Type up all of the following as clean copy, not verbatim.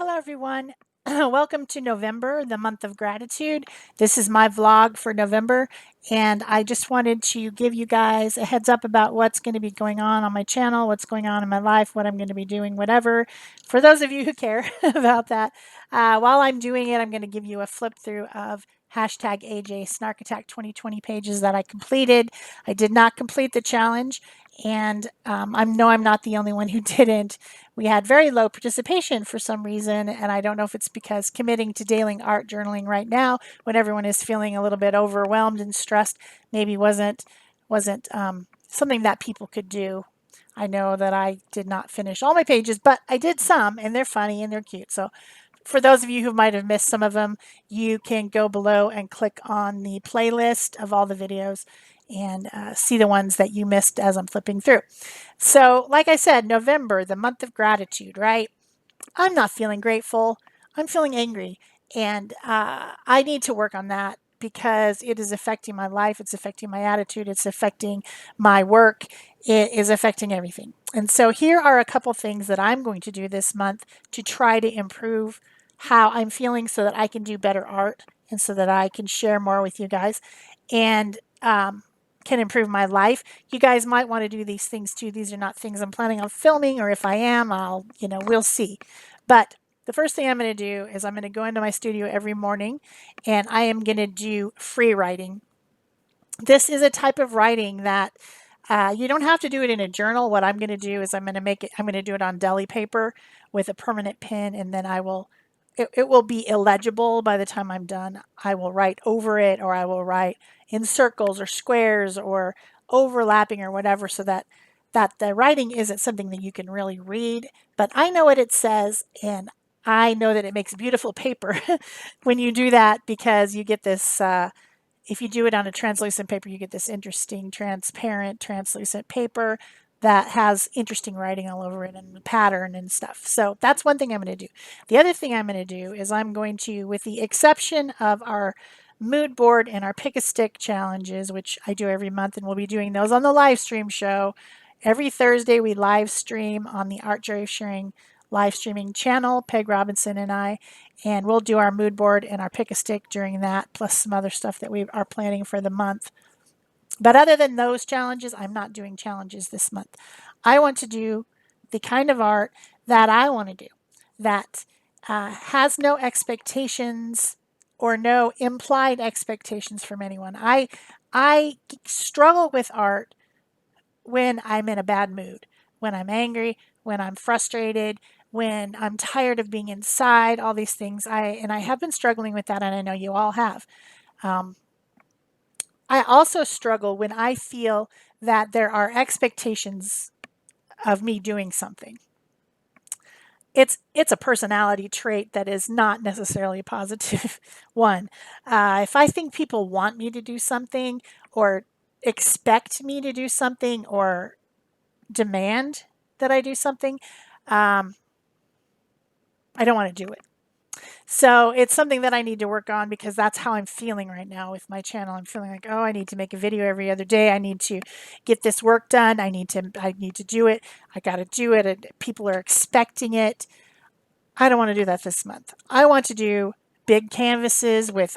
Hello, everyone. Welcome to November, the month of gratitude. This is my vlog for November, and I just wanted to give you guys a heads up about what's going to be going on my channel, what's going on in my life, what I'm going to be doing, whatever. For those of you who care about that, while I'm doing it, I'm going to give you a flip through of hashtag AJ Snark Attack 2020 pages that I completed. I did not complete the challenge, and I know I'm not the only one who didn't. We had very low participation for some reason, and I don't know if it's because committing to daily art journaling right now, when everyone is feeling a little bit overwhelmed and stressed, maybe wasn't something that people could do. I know that I did not finish all my pages, but I did some, and they're funny and they're cute. So for those of you who might have missed some of them, you can go below and click on the playlist of all the videos and see the ones that you missed as I'm flipping through. So, like I said, November, the month of gratitude, right? I'm not feeling grateful. I'm feeling angry. And I need to work on that because it is affecting my life. It's affecting my attitude. It's affecting my work. It is affecting everything. And so here are a couple things that I'm going to do this month to try to improve how I'm feeling so that I can do better art and so that I can share more with you guys and can improve my life. You guys might want to do these things too. These are not things I'm planning on filming, or if I am, we'll see. But the first thing I'm going to do is I'm going to go into my studio every morning and I am going to do free writing. This is a type of writing that you don't have to do it in a journal. What I'm going to do is I'm going to do it on deli paper with a permanent pen, and then it will be illegible by the time I'm done. I will write over it, or I will write in circles or squares or overlapping or whatever, so that the writing isn't something that you can really read. But I know what it says, and I know that it makes beautiful paper when you do that, because you get this. If you do it on a translucent paper, you get this interesting transparent translucent paper that has interesting writing all over it and pattern and stuff. So that's one thing I'm going to do. The other thing I'm going to do is I'm going to, with the exception of our mood board and our pick a stick challenges, which I do every month, and we'll be doing those on the live stream show. Every Thursday we live stream on the Art Joy Sharing live streaming channel, Peg Robinson and I, and we'll do our mood board and our pick a stick during that, plus some other stuff that we are planning for the month. But other than those challenges, I'm not doing challenges this month. I want to do the kind of art that I want to do, that has no expectations or no implied expectations from anyone. I struggle with art when I'm in a bad mood, when I'm angry, when I'm frustrated, when I'm tired of being inside, all these things. I have been struggling with that, and I know you all have. Um, I also struggle when I feel that there are expectations of me doing something. It's a personality trait that is not necessarily a positive one. If I think people want me to do something, or expect me to do something, or demand that I do something, um, I don't want to do it. So it's something that I need to work on, because that's how I'm feeling right now with my channel. I'm feeling like, oh, I need to make a video every other day. I need to get this work done. I need to do it. I got to do it. And people are expecting it. I don't want to do that this month. I want to do big canvases with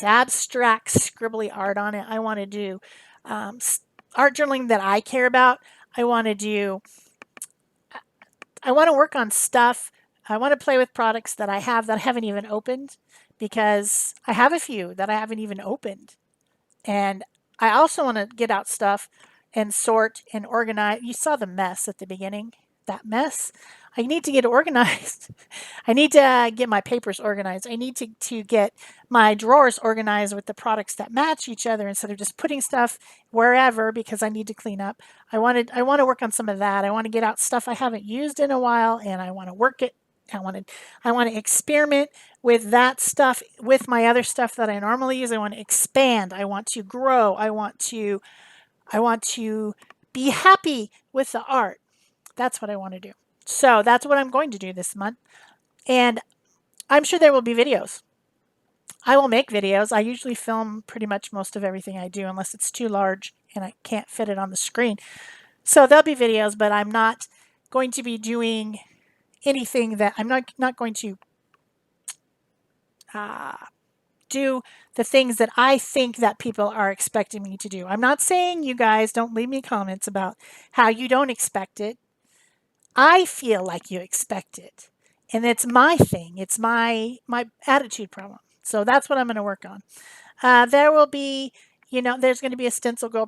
abstract scribbly art on it. I want to do art journaling that I care about. I want to work on stuff. I want to play with products that I haven't even opened, because I have a few that I haven't even opened. And I also want to get out stuff and sort and organize. You saw the mess at the beginning, that mess. I need to get organized. I need to get my papers organized. I need to get my drawers organized with the products that match each other, instead of just putting stuff wherever, because I need to clean up. I want to work on some of that. I want to get out stuff I haven't used in a while, and I want to work it. I want to experiment with that stuff with my other stuff that I normally use. I want to expand. I want to grow. I want to be happy with the art. That's what I want to do. So that's what I'm going to do this month. And I'm sure there will be videos. I will make videos. I usually film pretty much most of everything I do, unless it's too large and I can't fit it on the screen. So there'll be videos, but I'm not going to be doing anything that I'm not going to do the things that I think that people are expecting me to do. I'm not saying you guys don't leave me comments about how you don't expect it. I feel like you expect it. And it's my thing. It's my attitude problem. So that's what I'm going to work on. There will be, there's going to be a Stencil Girl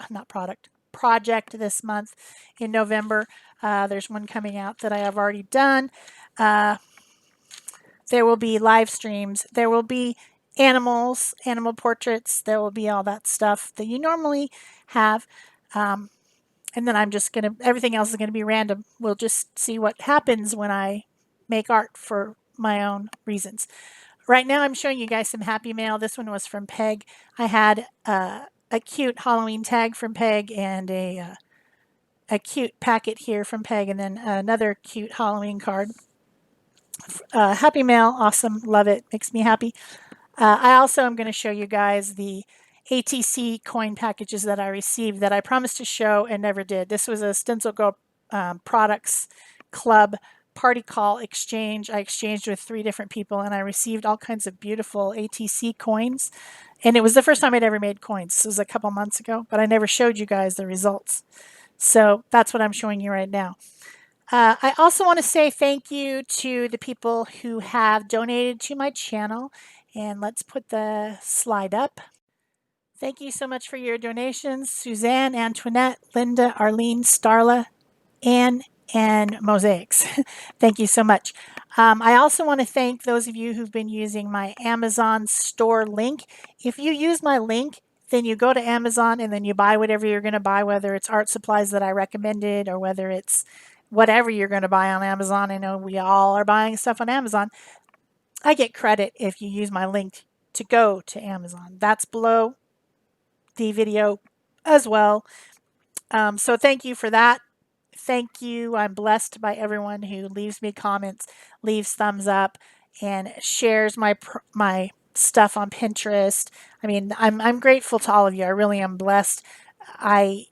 not product, project this month in November. There's one coming out that I have already done. There will be live streams. There will be animal portraits. There will be all that stuff that you normally have. And then everything else is going to be random. We'll just see what happens when I make art for my own reasons. Right now, I'm showing you guys some Happy Mail. This one was from Peg. I had a cute Halloween tag from Peg and a cute packet here from Peg, and then another cute Halloween card. Happy Mail, awesome, love it, makes me happy. I also am going to show you guys the ATC coin packages that I received that I promised to show and never did. This was a Stencil Girl Products Club party call exchange. I exchanged with 3 different people and I received all kinds of beautiful ATC coins. And it was the first time I'd ever made coins. This was a couple months ago, but I never showed you guys the results. So that's what I'm showing you right now. I also want to say thank you to the people who have donated to my channel. And let's put the slide up. Thank you so much for your donations. Suzanne, Antoinette, Linda, Arlene, Starla, Anne, and Mosaics. Thank you so much. I also want to thank those of you who've been using my Amazon store link. If you use my link, then you go to Amazon and then you buy whatever you're going to buy, whether it's art supplies that I recommended or whether it's whatever you're going to buy on Amazon. I know we all are buying stuff on Amazon. I get credit if you use my link to go to Amazon. That's below the video as well. So thank you for that. Thank you. I'm blessed by everyone who leaves me comments, leaves thumbs up, and shares my stuff on Pinterest. I mean, I'm grateful to all of you. I really am blessed. I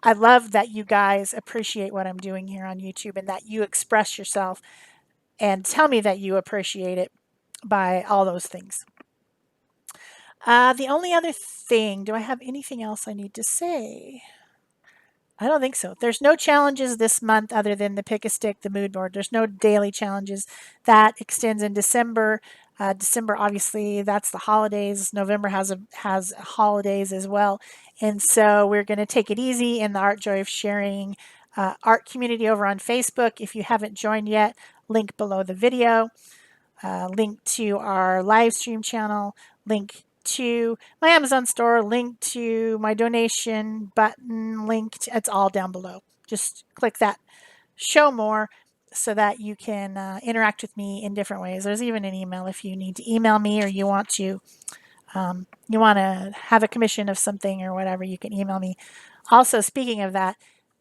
love that you guys appreciate what I'm doing here on YouTube and that you express yourself and tell me that you appreciate it by all those things. The only other thing, do I have anything else I need to say? I don't think so. There's no challenges this month other than the pick a stick, the mood board. There's no daily challenges. That extends in December. December, obviously, that's the holidays. November has holidays as well. And so we're going to take it easy in the Art Joy of Sharing art community over on Facebook. If you haven't joined yet, link below the video. Link to our live stream channel, link to my Amazon store, link to my donation button, it's all down below. Just click that show more so that you can interact with me in different ways. There's even an email if you need to email me or you want to have a commission of something or whatever, you can email me. Also, speaking of that,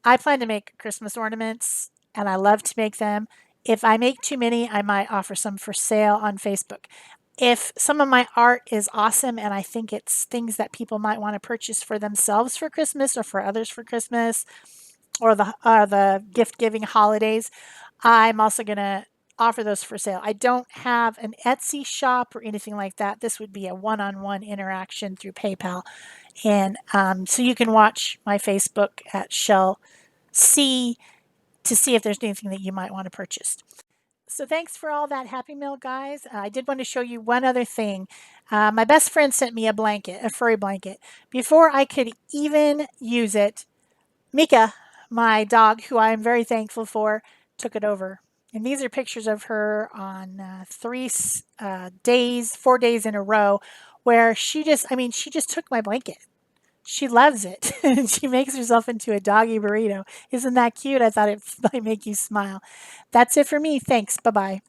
I plan to make Christmas ornaments and I love to make them. If I make too many, I might offer some for sale on Facebook. If some of my art is awesome and I think it's things that people might want to purchase for themselves for Christmas or for others for Christmas or the gift-giving holidays, I'm also going to offer those for sale. I don't have an Etsy shop or anything like that. This would be a one-on-one interaction through PayPal. And so you can watch my Facebook at Shel C to see if there's anything that you might want to purchase. So thanks for all that Happy Mail, guys. I did want to show you one other thing. My best friend sent me a blanket, a furry blanket. Before I could even use it, Mika, my dog, who I am very thankful for, took it over. And these are pictures of her on 4 days in a row where she just took my blanket. She loves it. And she makes herself into a doggy burrito. Isn't that cute? I thought it might make you smile. That's it for me. Thanks. Bye-bye.